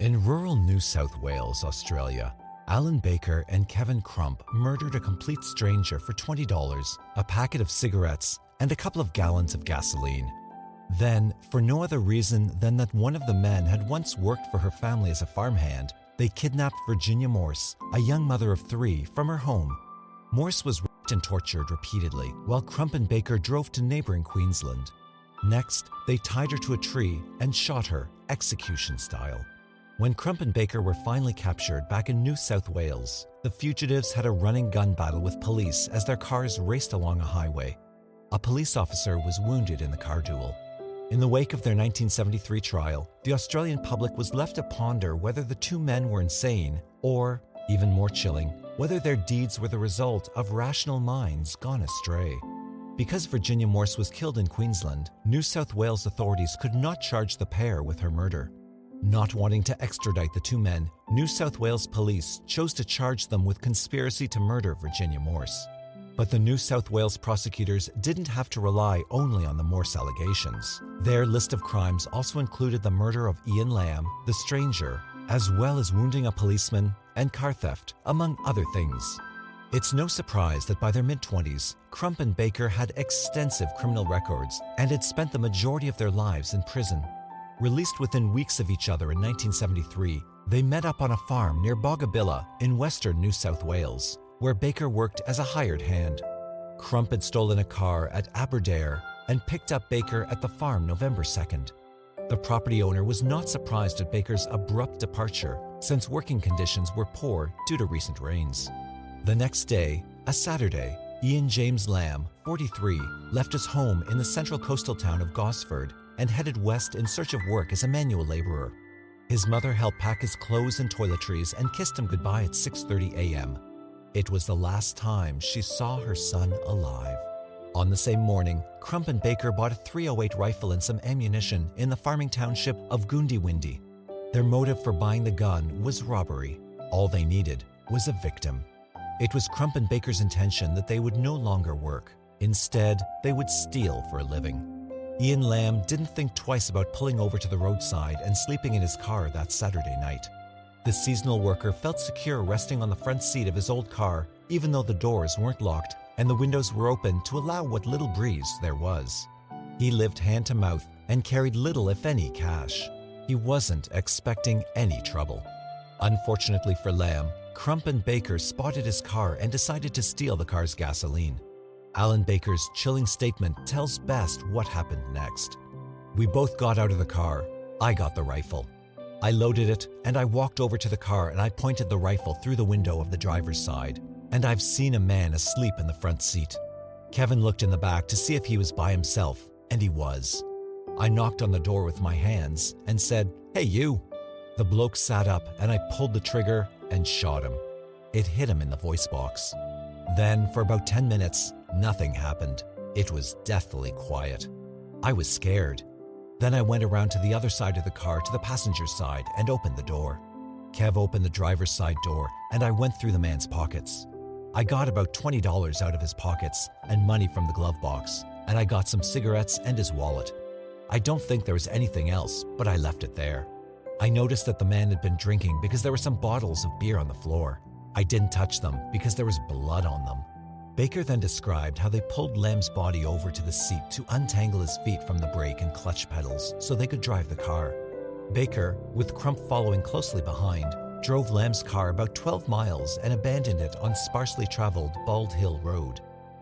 In rural New South Wales, Australia, Allan Baker and Kevin Crump murdered a complete stranger for $20, a packet of cigarettes, and a couple of gallons of gasoline. Then, for no other reason than that one of the men had once worked for her family as a farmhand, they kidnapped Virginia Morse, a young mother of 3, from her home. Morse was raped and tortured repeatedly, while Crump and Baker drove to neighboring Queensland. Next, they tied her to a tree and shot her, execution style. When Crump and Baker were finally captured back in New South Wales, the fugitives had a running gun battle with police as their cars raced along a highway. A police officer was wounded in the car duel. In the wake of their 1973 trial, the Australian public was left to ponder whether the two men were insane or, even more chilling, whether their deeds were the result of rational minds gone astray. Because Virginia Morse was killed in Queensland, New South Wales authorities could not charge the pair with her murder. Not wanting to extradite the two men, New South Wales police chose to charge them with conspiracy to murder Virginia Morse. But the New South Wales prosecutors didn't have to rely only on the Morse allegations. Their list of crimes also included the murder of Ian Lamb, the stranger, as well as wounding a policeman and car theft, among other things. It's no surprise that by their mid-20s, Crump and Baker had extensive criminal records and had spent the majority of their lives in prison. Released within weeks of each other in 1973, they met up on a farm near Bogabilla in western New South Wales, where Baker worked as a hired hand. Crump had stolen a car at Aberdare and picked up Baker at the farm November 2nd. The property owner was not surprised at Baker's abrupt departure, since working conditions were poor due to recent rains. The next day, a Saturday, Ian James Lamb, 43, left his home in the central coastal town of Gosford and headed west in search of work as a manual laborer. His mother helped pack his clothes and toiletries and kissed him goodbye at 6:30 a.m. It was the last time she saw her son alive. On the same morning, Crump and Baker bought a .308 rifle and some ammunition in the farming township of Goondiwindi. Their motive for buying the gun was robbery. All they needed was a victim. It was Crump and Baker's intention that they would no longer work. Instead, they would steal for a living. Ian Lamb didn't think twice about pulling over to the roadside and sleeping in his car that Saturday night. The seasonal worker felt secure resting on the front seat of his old car, even though the doors weren't locked and the windows were open to allow what little breeze there was. He lived hand to mouth and carried little, if any, cash. He wasn't expecting any trouble. Unfortunately for Lamb, Crump and Baker spotted his car and decided to steal the car's gasoline. Allan Baker's chilling statement tells best what happened next. "We both got out of the car. I got the rifle. I loaded it and I walked over to the car and I pointed the rifle through the window of the driver's side. And I've seen a man asleep in the front seat." Kevin looked in the back to see if he was by himself, and he was. I knocked on the door with my hands and said, "Hey, you." The bloke sat up and I pulled the trigger and shot him. It hit him in the voice box. Then, for about 10 minutes, nothing happened. It was deathly quiet. I was scared. Then I went around to the other side of the car to the passenger side and opened the door. Kev opened the driver's side door and I went through the man's pockets. I got about $20 out of his pockets and money from the glove box, and I got some cigarettes and his wallet. I don't think there was anything else, but I left it there. I noticed that the man had been drinking because there were some bottles of beer on the floor. I didn't touch them because there was blood on them. Baker then described how they pulled Lamb's body over to the seat to untangle his feet from the brake and clutch pedals so they could drive the car. Baker, with Crump following closely behind, drove Lamb's car about 12 miles and abandoned it on sparsely traveled Bald Hill Road.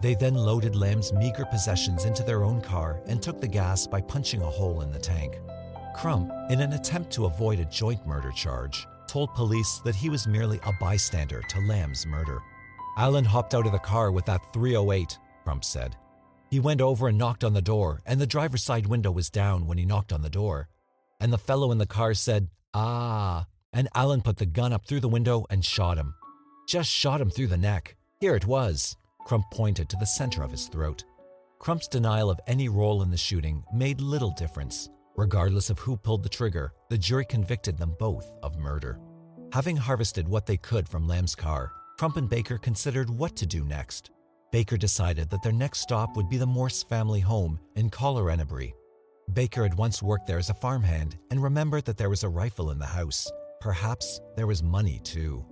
They then loaded Lamb's meager possessions into their own car and took the gas by punching a hole in the tank. Crump, in an attempt to avoid a joint murder charge, told police that he was merely a bystander to Lamb's murder. "Allan hopped out of the car with that .308, Crump said. "He went over and knocked on the door, and the driver's side window was down when he knocked on the door. And the fellow in the car said, 'Ah,' and Allan put the gun up through the window and shot him. Just shot him through the neck. Here it was." Crump pointed to the center of his throat. Crump's denial of any role in the shooting made little difference. Regardless of who pulled the trigger, the jury convicted them both of murder. Having harvested what they could from Lamb's car, Crump and Baker considered what to do next. Baker decided that their next stop would be the Morse family home in Collarenebri. Baker had once worked there as a farmhand and remembered that there was a rifle in the house. perhaps there was money too.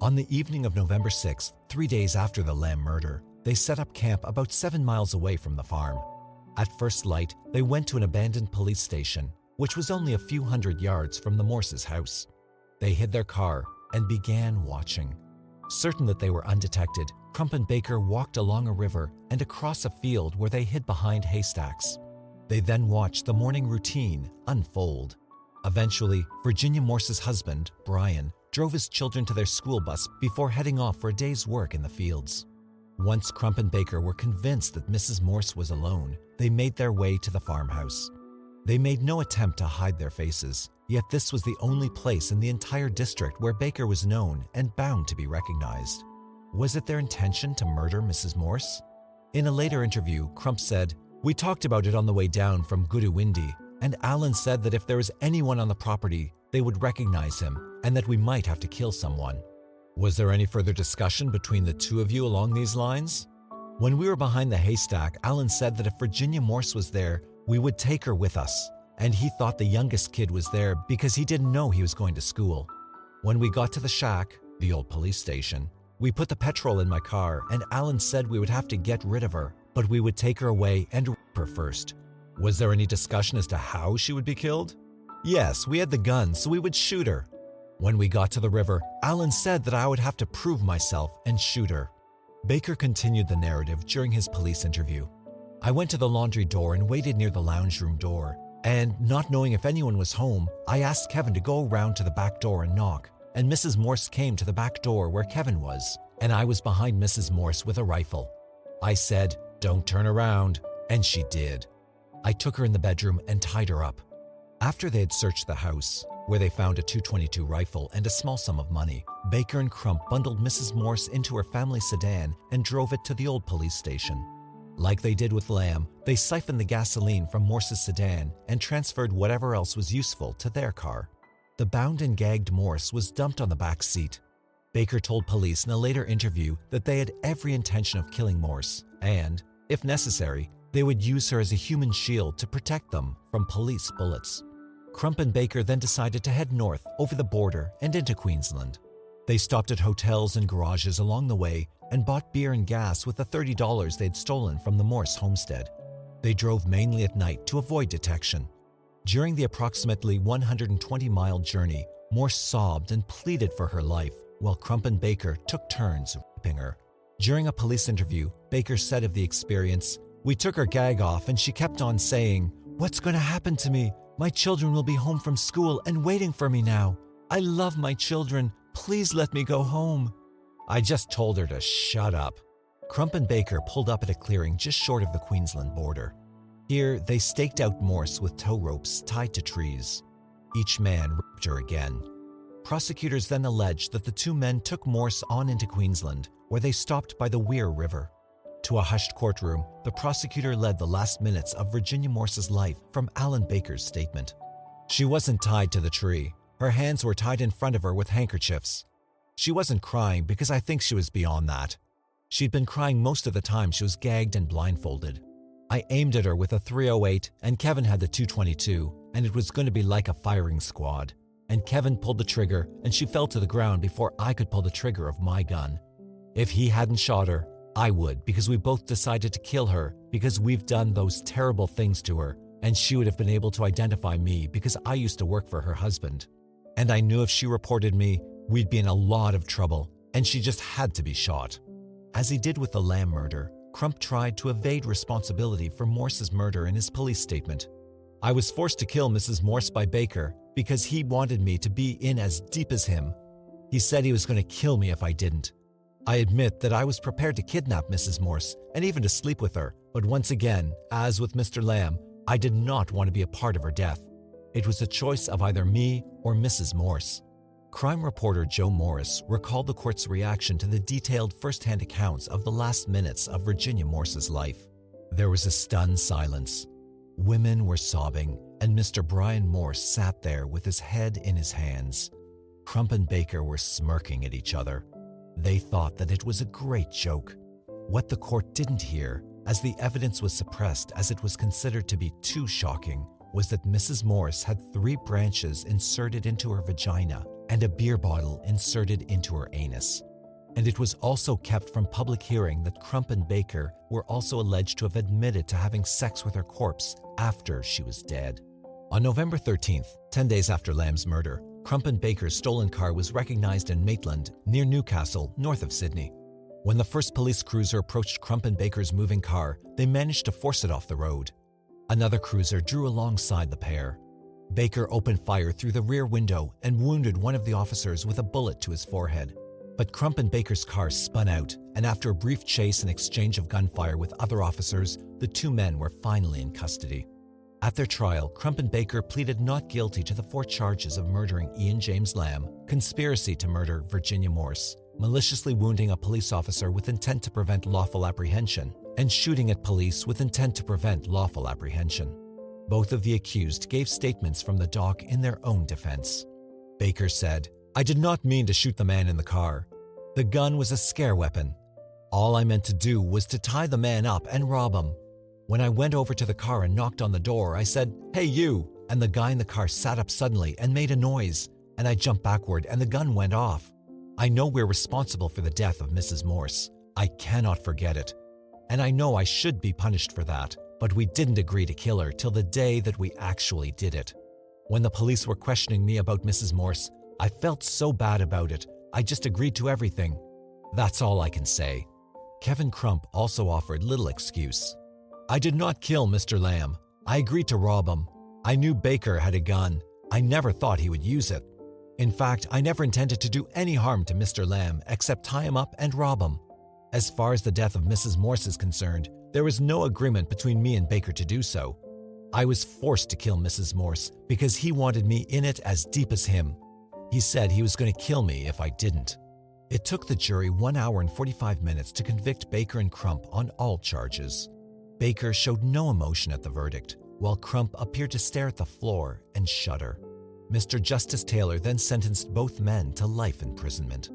On the evening of November 6th, 3 days after the Lamb murder, they set up camp about 7 miles away from the farm. At first light, they went to an abandoned police station, which was only a few hundred yards from the Morses' house. They hid their car and began watching. Certain that they were undetected, Crump and Baker walked along a river and across a field where they hid behind haystacks. They then watched the morning routine unfold. Eventually, Virginia Morse's husband, Brian, drove his children to their school bus before heading off for a day's work in the fields. Once Crump and Baker were convinced that Mrs. Morse was alone, they made their way to the farmhouse. They made no attempt to hide their faces, yet this was the only place in the entire district where Baker was known and bound to be recognized. Was it their intention to murder Mrs. Morse? In a later interview, Crump said, "We talked about it on the way down from Goodawindi, and Allan said that if there was anyone on the property, they would recognize him and that we might have to kill someone." Was there any further discussion between the two of you along these lines? When we were behind the haystack, Allan said that if Virginia Morse was there, we would take her with us, and he thought the youngest kid was there because he didn't know he was going to school. When we got to the shack, the old police station, we put the petrol in my car, and Allan said we would have to get rid of her, but we would take her away and rape her first. Was there any discussion as to how she would be killed? Yes, we had the gun, so we would shoot her. When we got to the river, Allan said that I would have to prove myself and shoot her. Baker continued the narrative during his police interview. I went to the laundry door and waited near the lounge room door, and not knowing if anyone was home, I asked Kevin to go around to the back door and knock, and Mrs. Morse came to the back door where Kevin was, and I was behind Mrs. Morse with a rifle. I said, "Don't turn around," and she did. I took her in the bedroom and tied her up. After they had searched the house, where they found a .222 rifle and a small sum of money, Baker and Crump bundled Mrs. Morse into her family sedan and drove it to the old police station. Like they did with Lamb, they siphoned the gasoline from Morse's sedan and transferred whatever else was useful to their car. The bound and gagged Morse was dumped on the back seat. Baker told police in a later interview that they had every intention of killing Morse and, if necessary, they would use her as a human shield to protect them from police bullets. Crump and Baker then decided to head north over the border and into Queensland. They stopped at hotels and garages along the way and bought beer and gas with the $30 they'd stolen from the Morse homestead. They drove mainly at night to avoid detection. During the approximately 120-mile journey, Morse sobbed and pleaded for her life, while Crump and Baker took turns raping her. During a police interview, Baker said of the experience, "We took her gag off and she kept on saying, 'What's going to happen to me? My children will be home from school and waiting for me now. I love my children. Please let me go home.' I just told her to shut up." Crump and Baker pulled up at a clearing just short of the Queensland border. Here, they staked out Morse with tow ropes tied to trees. Each man raped her again. Prosecutors then alleged that the two men took Morse on into Queensland, where they stopped by the Weir River. To a hushed courtroom, the prosecutor led the last minutes of Virginia Morse's life from Allan Baker's statement. She wasn't tied to the tree. Her hands were tied in front of her with handkerchiefs. She wasn't crying because I think she was beyond that. She'd been crying most of the time she was gagged and blindfolded. I aimed at her with a .308 and Kevin had the .222, and it was going to be like a firing squad. And Kevin pulled the trigger and she fell to the ground before I could pull the trigger of my gun. If he hadn't shot her, I would, because we both decided to kill her because we've done those terrible things to her, and she would have been able to identify me because I used to work for her husband. And I knew if she reported me, we'd be in a lot of trouble, and she just had to be shot. As he did with the Lamb murder, Crump tried to evade responsibility for Morse's murder in his police statement. "I was forced to kill Mrs. Morse by Baker because he wanted me to be in as deep as him. He said he was going to kill me if I didn't. I admit that I was prepared to kidnap Mrs. Morse and even to sleep with her, but once again, as with Mr. Lamb, I did not want to be a part of her death. It was a choice of either me or Mrs. Morse." Crime reporter Joe Morris recalled the court's reaction to the detailed first-hand accounts of the last minutes of Virginia Morse's life. There was a stunned silence. Women were sobbing, and Mr. Brian Morse sat there with his head in his hands. Crump and Baker were smirking at each other. They thought that it was a great joke. What the court didn't hear, as the evidence was suppressed as it was considered to be too shocking, was that Mrs. Morse had 3 branches inserted into her vagina and a beer bottle inserted into her anus. And it was also kept from public hearing that Crump and Baker were also alleged to have admitted to having sex with her corpse after she was dead. On November 13th, 10 days after Lamb's murder, Crump and Baker's stolen car was recognized in Maitland, near Newcastle, north of Sydney. When the first police cruiser approached Crump and Baker's moving car, they managed to force it off the road. Another cruiser drew alongside the pair. Baker opened fire through the rear window and wounded one of the officers with a bullet to his forehead. But Crump and Baker's car spun out, and after a brief chase and exchange of gunfire with other officers, the two men were finally in custody. At their trial, Crump and Baker pleaded not guilty to the 4 charges of murdering Ian James Lamb, conspiracy to murder Virginia Morse, maliciously wounding a police officer with intent to prevent lawful apprehension, and shooting at police with intent to prevent lawful apprehension. Both of the accused gave statements from the dock in their own defense. Baker said, "I did not mean to shoot the man in the car. The gun was a scare weapon. All I meant to do was to tie the man up and rob him. When I went over to the car and knocked on the door, I said, 'Hey, you!' and the guy in the car sat up suddenly and made a noise, and I jumped backward and the gun went off. I know we're responsible for the death of Mrs. Morse. I cannot forget it. And I know I should be punished for that, but we didn't agree to kill her till the day that we actually did it. When the police were questioning me about Mrs. Morse, I felt so bad about it, I just agreed to everything. That's all I can say." Kevin Crump also offered little excuse. "I did not kill Mr. Lamb. I agreed to rob him. I knew Baker had a gun. I never thought he would use it. In fact, I never intended to do any harm to Mr. Lamb except tie him up and rob him. As far as the death of Mrs. Morse is concerned, there was no agreement between me and Baker to do so. I was forced to kill Mrs. Morse because he wanted me in it as deep as him. He said he was going to kill me if I didn't." It took the jury 1 hour and 45 minutes to convict Baker and Crump on all charges. Baker showed no emotion at the verdict, while Crump appeared to stare at the floor and shudder. Mr. Justice Taylor then sentenced both men to life imprisonment.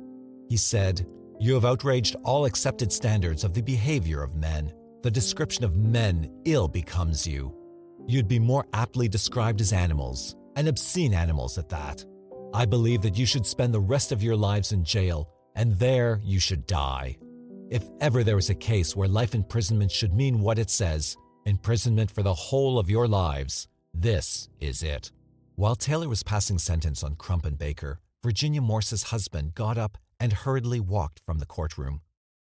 He said, "You have outraged all accepted standards of the behavior of men. The description of men ill becomes you. You'd be more aptly described as animals, and obscene animals at that. I believe that you should spend the rest of your lives in jail, and there you should die. If ever there is a case where life imprisonment should mean what it says, imprisonment for the whole of your lives, this is it." While Taylor was passing sentence on Crump and Baker, Virginia Morse's husband got up and hurriedly walked from the courtroom.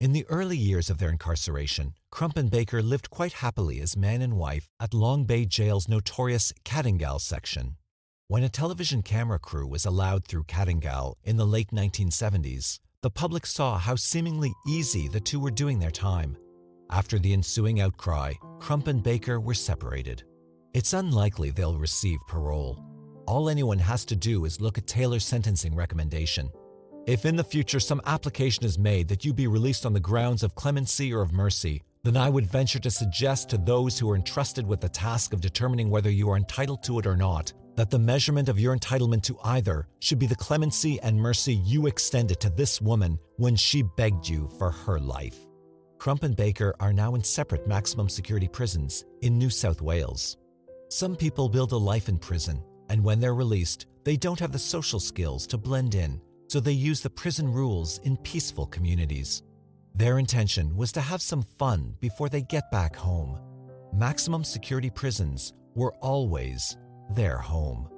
In the early years of their incarceration, Crump and Baker lived quite happily as man and wife at Long Bay Jail's notorious Cattingal section. When a television camera crew was allowed through Cattingal in the late 1970s, the public saw how seemingly easy the two were doing their time. After the ensuing outcry, Crump and Baker were separated. It's unlikely they'll receive parole. All anyone has to do is look at Taylor's sentencing recommendation. If in the future some application is made that you be released on the grounds of clemency or of mercy, then I would venture to suggest to those who are entrusted with the task of determining whether you are entitled to it or not, that the measurement of your entitlement to either should be the clemency and mercy you extended to this woman when she begged you for her life. Crump and Baker are now in separate maximum security prisons in New South Wales. Some people build a life in prison, and when they're released, they don't have the social skills to blend in, so they use the prison rules in peaceful communities. Their intention was to have some fun before they get back home. Maximum security prisons were always their home.